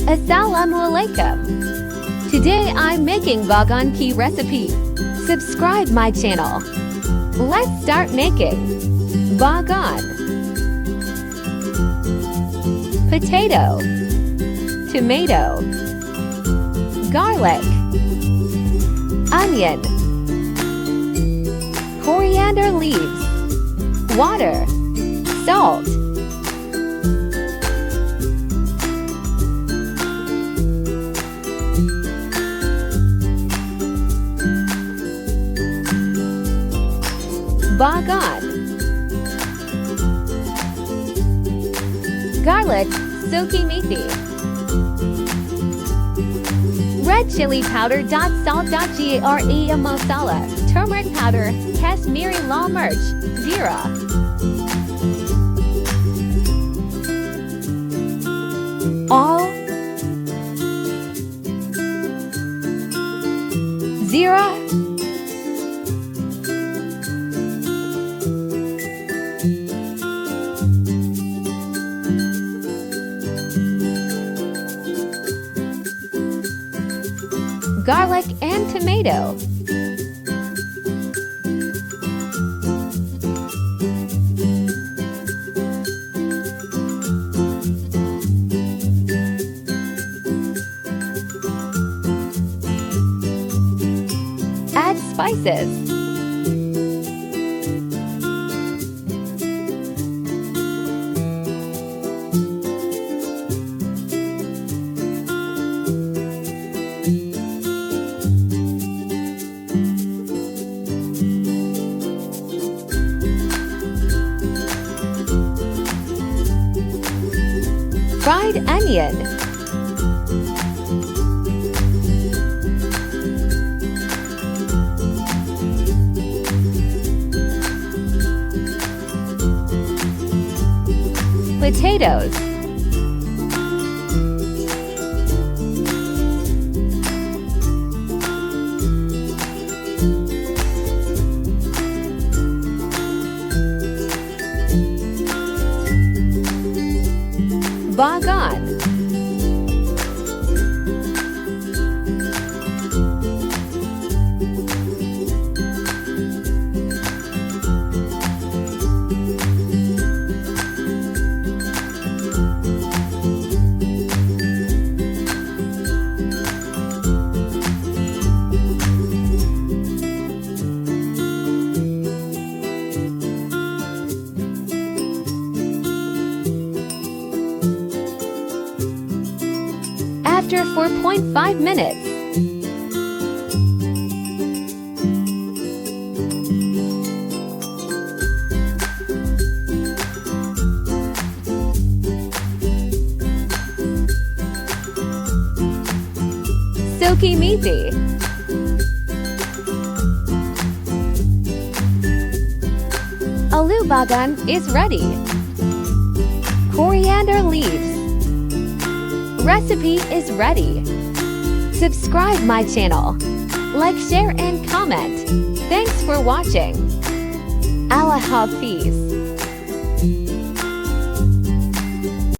Assalamualaikum. Today I'm making bagan ki recipe. Subscribe my channel. Let's start making bagan. Potato, tomato, garlic, onion, coriander leaves, water, salt. Bagan. Garlic, silky methi. Red chili powder. Salt. Gare masala. Turmeric powder. Kashmiri lal mirch. Zira. All. Zira. Garlic and tomato. Add spices. Fried onion. Potatoes. Bagan. After 4.5 minutes. Silky methi. Aloo Bagan is ready. Coriander leaves. Recipe is ready. Subscribe my channel. Like, share and comment. Thanks for watching. Allah Hafiz.